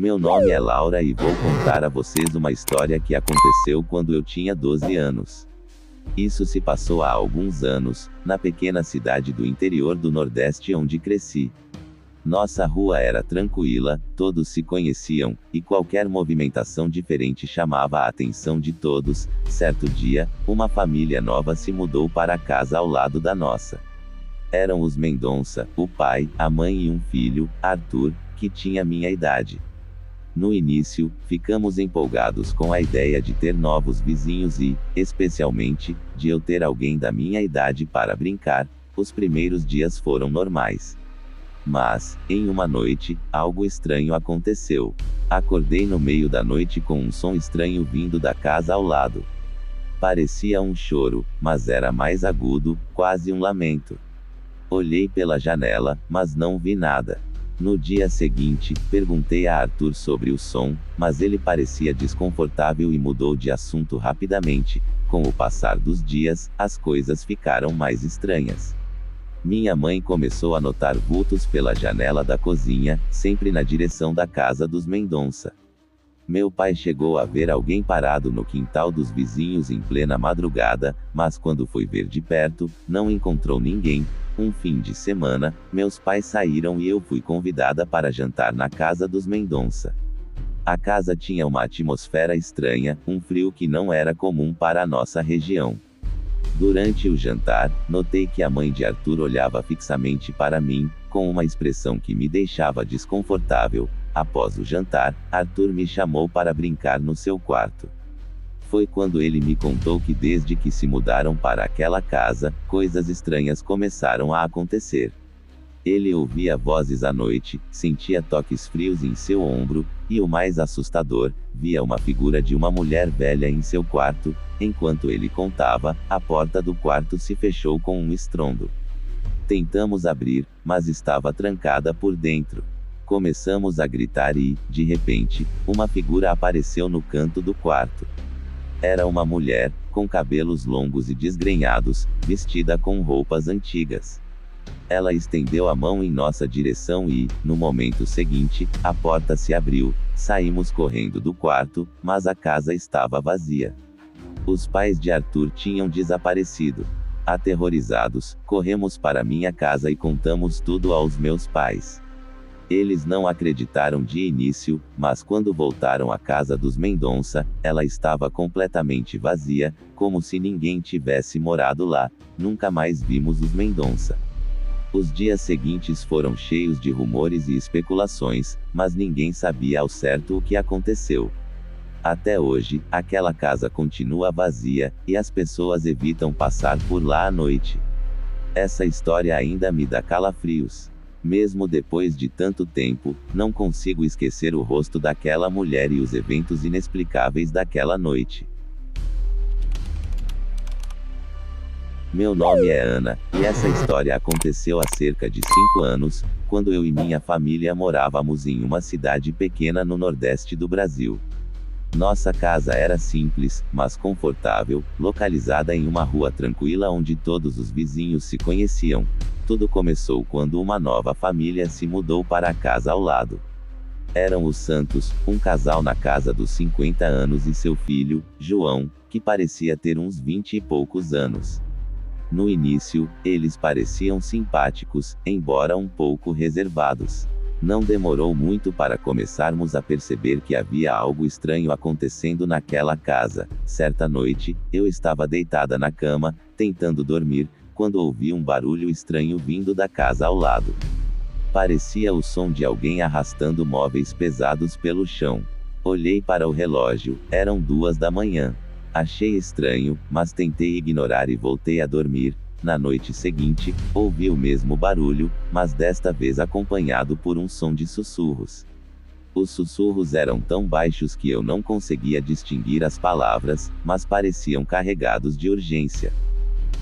Meu nome é Laura e vou contar a vocês uma história que aconteceu quando eu tinha 12 anos. Isso se passou há alguns anos, na pequena cidade do interior do Nordeste onde cresci. Nossa rua era tranquila, todos se conheciam, e qualquer movimentação diferente chamava a atenção de todos. Certo dia, uma família nova se mudou para a casa ao lado da nossa. Eram os Mendonça, o pai, a mãe e um filho, Arthur, que tinha minha idade. No início, ficamos empolgados com a ideia de ter novos vizinhos e, especialmente, de eu ter alguém da minha idade para brincar. Os primeiros dias foram normais. Mas, em uma noite, algo estranho aconteceu. Acordei no meio da noite com um som estranho vindo da casa ao lado. Parecia um choro, mas era mais agudo, quase um lamento. Olhei pela janela, mas não vi nada. No dia seguinte, perguntei a Arthur sobre o som, mas ele parecia desconfortável e mudou de assunto rapidamente. Com o passar dos dias, as coisas ficaram mais estranhas. Minha mãe começou a notar vultos pela janela da cozinha, sempre na direção da casa dos Mendonça. Meu pai chegou a ver alguém parado no quintal dos vizinhos em plena madrugada, mas quando foi ver de perto, não encontrou ninguém. Um fim de semana, meus pais saíram e eu fui convidada para jantar na casa dos Mendonça. A casa tinha uma atmosfera estranha, um frio que não era comum para a nossa região. Durante o jantar, notei que a mãe de Arthur olhava fixamente para mim, com uma expressão que me deixava desconfortável. Após o jantar, Arthur me chamou para brincar no seu quarto. Foi quando ele me contou que desde que se mudaram para aquela casa, coisas estranhas começaram a acontecer. Ele ouvia vozes à noite, sentia toques frios em seu ombro, e o mais assustador, via uma figura de uma mulher velha em seu quarto. Enquanto ele contava, a porta do quarto se fechou com um estrondo. Tentamos abrir, mas estava trancada por dentro. Começamos a gritar e, de repente, uma figura apareceu no canto do quarto. Era uma mulher, com cabelos longos e desgrenhados, vestida com roupas antigas. Ela estendeu a mão em nossa direção e, no momento seguinte, a porta se abriu. Saímos correndo do quarto, mas a casa estava vazia. Os pais de Arthur tinham desaparecido. Aterrorizados, corremos para minha casa e contamos tudo aos meus pais. Eles não acreditaram de início, mas quando voltaram à casa dos Mendonça, ela estava completamente vazia, como se ninguém tivesse morado lá. Nunca mais vimos os Mendonça. Os dias seguintes foram cheios de rumores e especulações, mas ninguém sabia ao certo o que aconteceu. Até hoje, aquela casa continua vazia, e as pessoas evitam passar por lá à noite. Essa história ainda me dá calafrios. Mesmo depois de tanto tempo, não consigo esquecer o rosto daquela mulher e os eventos inexplicáveis daquela noite. Meu nome é Ana, e essa história aconteceu há cerca de 5 anos, quando eu e minha família morávamos em uma cidade pequena no Nordeste do Brasil. Nossa casa era simples, mas confortável, localizada em uma rua tranquila onde todos os vizinhos se conheciam. Tudo começou quando uma nova família se mudou para a casa ao lado. Eram os Santos, um casal na casa dos 50 anos e seu filho, João, que parecia ter uns 20 e poucos anos. No início, eles pareciam simpáticos, embora um pouco reservados. Não demorou muito para começarmos a perceber que havia algo estranho acontecendo naquela casa. Certa noite, eu estava deitada na cama, tentando dormir, quando ouvi um barulho estranho vindo da casa ao lado. Parecia o som de alguém arrastando móveis pesados pelo chão. Olhei para o relógio, eram 2 da manhã. Achei estranho, mas tentei ignorar e voltei a dormir. Na noite seguinte, ouvi o mesmo barulho, mas desta vez acompanhado por um som de sussurros. Os sussurros eram tão baixos que eu não conseguia distinguir as palavras, mas pareciam carregados de urgência.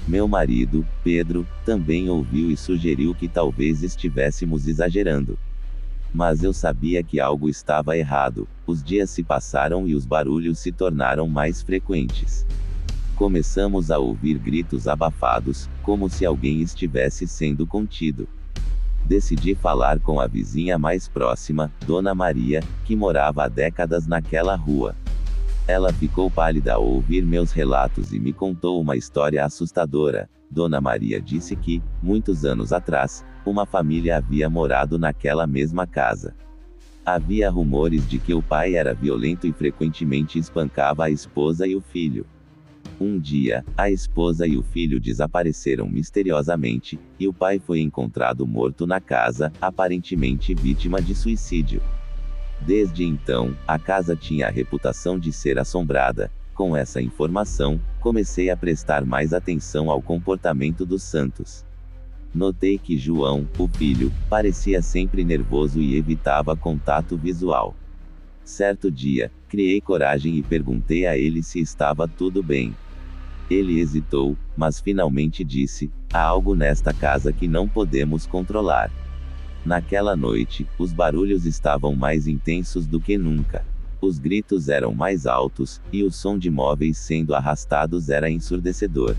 Meu marido, Pedro, também ouviu e sugeriu que talvez estivéssemos exagerando. Mas eu sabia que algo estava errado. Os dias se passaram e os barulhos se tornaram mais frequentes. Começamos a ouvir gritos abafados, como se alguém estivesse sendo contido. Decidi falar com a vizinha mais próxima, Dona Maria, que morava há décadas naquela rua. Ela ficou pálida ao ouvir meus relatos e me contou uma história assustadora. Dona Maria disse que, muitos anos atrás, uma família havia morado naquela mesma casa. Havia rumores de que o pai era violento e frequentemente espancava a esposa e o filho. Um dia, a esposa e o filho desapareceram misteriosamente, e o pai foi encontrado morto na casa, aparentemente vítima de suicídio. Desde então, a casa tinha a reputação de ser assombrada. Com essa informação, comecei a prestar mais atenção ao comportamento dos santos. Notei que João, o filho, parecia sempre nervoso e evitava contato visual. Certo dia, criei coragem e perguntei a ele se estava tudo bem. Ele hesitou, mas finalmente disse: há algo nesta casa que não podemos controlar. Naquela noite, os barulhos estavam mais intensos do que nunca. Os gritos eram mais altos, e o som de móveis sendo arrastados era ensurdecedor.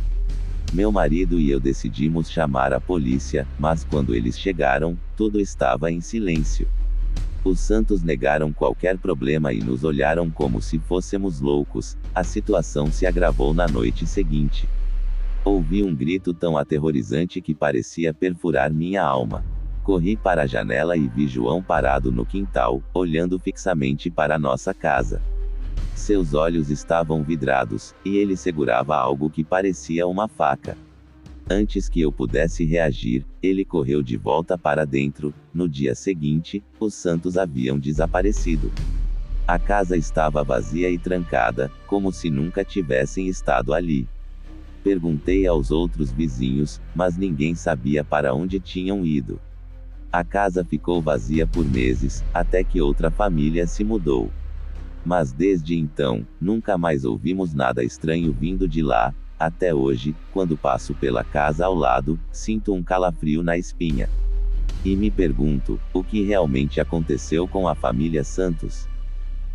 Meu marido e eu decidimos chamar a polícia, mas quando eles chegaram, tudo estava em silêncio. Os santos negaram qualquer problema e nos olharam como se fôssemos loucos. A situação se agravou na noite seguinte. Ouvi um grito tão aterrorizante que parecia perfurar minha alma. Corri para a janela e vi João parado no quintal, olhando fixamente para a nossa casa. Seus olhos estavam vidrados, e ele segurava algo que parecia uma faca. Antes que eu pudesse reagir, ele correu de volta para dentro. No dia seguinte, os santos haviam desaparecido. A casa estava vazia e trancada, como se nunca tivessem estado ali. Perguntei aos outros vizinhos, mas ninguém sabia para onde tinham ido. A casa ficou vazia por meses, até que outra família se mudou. Mas desde então, nunca mais ouvimos nada estranho vindo de lá. Até hoje, quando passo pela casa ao lado, sinto um calafrio na espinha. E me pergunto, o que realmente aconteceu com a família Santos?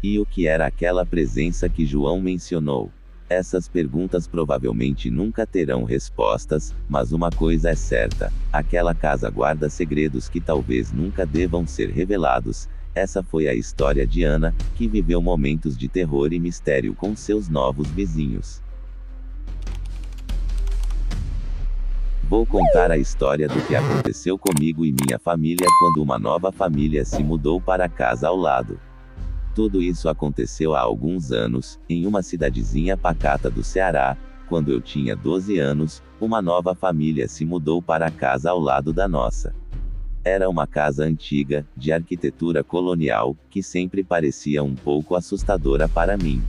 E o que era aquela presença que João mencionou? Essas perguntas provavelmente nunca terão respostas, mas uma coisa é certa: aquela casa guarda segredos que talvez nunca devam ser revelados. Essa foi a história de Ana, que viveu momentos de terror e mistério com seus novos vizinhos. Vou contar a história do que aconteceu comigo e minha família quando uma nova família se mudou para a casa ao lado. Tudo isso aconteceu há alguns anos, em uma cidadezinha pacata do Ceará. Quando eu tinha 12 anos, uma nova família se mudou para a casa ao lado da nossa. Era uma casa antiga, de arquitetura colonial, que sempre parecia um pouco assustadora para mim.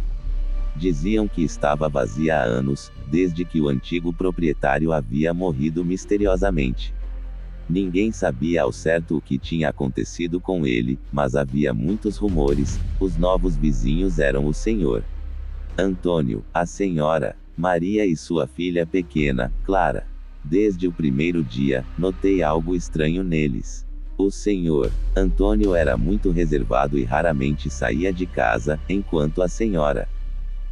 Diziam que estava vazia há anos, desde que o antigo proprietário havia morrido misteriosamente. Ninguém sabia ao certo o que tinha acontecido com ele, mas havia muitos rumores. Os novos vizinhos eram o senhor Antônio, a senhora Maria e sua filha pequena, Clara. Desde o primeiro dia, notei algo estranho neles. O senhor Antônio era muito reservado e raramente saía de casa, enquanto a senhora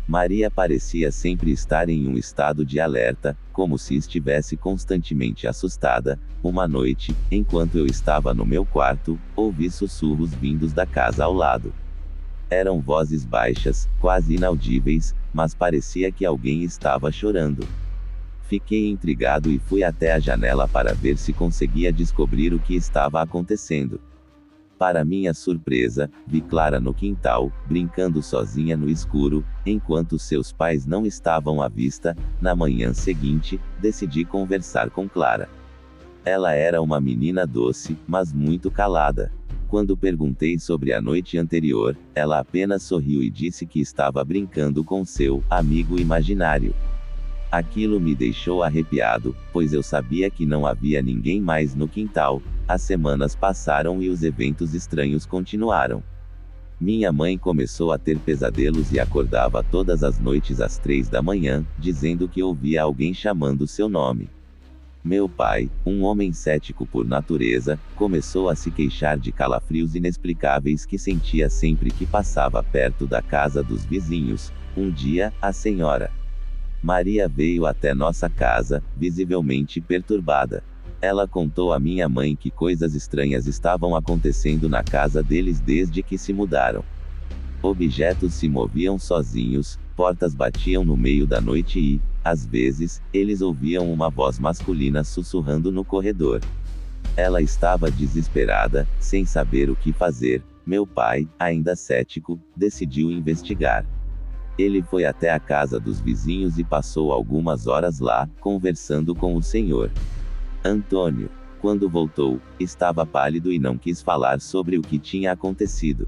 Maria parecia sempre estar em um estado de alerta, como se estivesse constantemente assustada. Uma noite, enquanto eu estava no meu quarto, ouvi sussurros vindos da casa ao lado. Eram vozes baixas, quase inaudíveis, mas parecia que alguém estava chorando. Fiquei intrigado e fui até a janela para ver se conseguia descobrir o que estava acontecendo. Para minha surpresa, vi Clara no quintal, brincando sozinha no escuro, enquanto seus pais não estavam à vista. Na manhã seguinte, decidi conversar com Clara. Ela era uma menina doce, mas muito calada. Quando perguntei sobre a noite anterior, ela apenas sorriu e disse que estava brincando com seu amigo imaginário. Aquilo me deixou arrepiado, pois eu sabia que não havia ninguém mais no quintal. As semanas passaram e os eventos estranhos continuaram. Minha mãe começou a ter pesadelos e acordava todas as noites às 3 da manhã, dizendo que ouvia alguém chamando seu nome. Meu pai, um homem cético por natureza, começou a se queixar de calafrios inexplicáveis que sentia sempre que passava perto da casa dos vizinhos. Um dia, a senhora Maria veio até nossa casa, visivelmente perturbada. Ela contou à minha mãe que coisas estranhas estavam acontecendo na casa deles desde que se mudaram. Objetos se moviam sozinhos, portas batiam no meio da noite e, às vezes, eles ouviam uma voz masculina sussurrando no corredor. Ela estava desesperada, sem saber o que fazer. Meu pai, ainda cético, decidiu investigar. Ele foi até a casa dos vizinhos e passou algumas horas lá, conversando com o senhor Antônio. Quando voltou, estava pálido e não quis falar sobre o que tinha acontecido.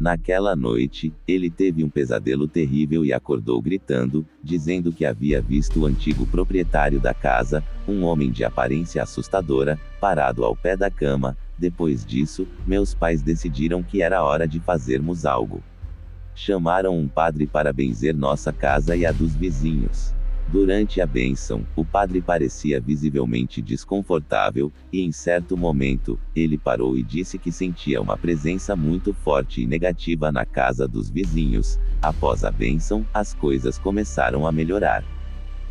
Naquela noite, ele teve um pesadelo terrível e acordou gritando, dizendo que havia visto o antigo proprietário da casa, um homem de aparência assustadora, parado ao pé da cama. Depois disso, meus pais decidiram que era hora de fazermos algo. Chamaram um padre para benzer nossa casa e a dos vizinhos. Durante a bênção, o padre parecia visivelmente desconfortável, e em certo momento, ele parou e disse que sentia uma presença muito forte e negativa na casa dos vizinhos. Após a bênção, as coisas começaram a melhorar.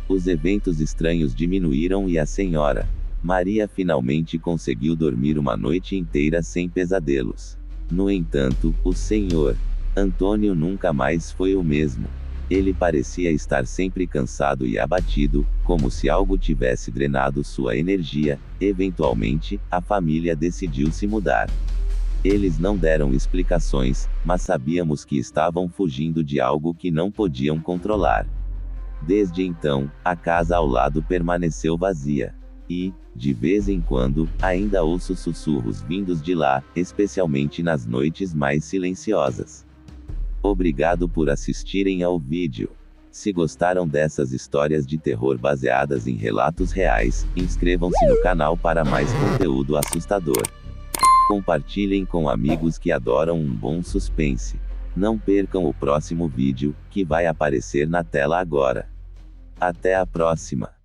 Os eventos estranhos diminuíram e a senhora Maria finalmente conseguiu dormir uma noite inteira sem pesadelos. No entanto, o senhor Antônio nunca mais foi o mesmo. Ele parecia estar sempre cansado e abatido, como se algo tivesse drenado sua energia. Eventualmente, a família decidiu se mudar. Eles não deram explicações, mas sabíamos que estavam fugindo de algo que não podiam controlar. Desde então, a casa ao lado permaneceu vazia. E, de vez em quando, ainda ouço sussurros vindos de lá, especialmente nas noites mais silenciosas. Obrigado por assistirem ao vídeo. Se gostaram dessas histórias de terror baseadas em relatos reais, inscrevam-se no canal para mais conteúdo assustador. Compartilhem com amigos que adoram um bom suspense. Não percam o próximo vídeo, que vai aparecer na tela agora. Até a próxima!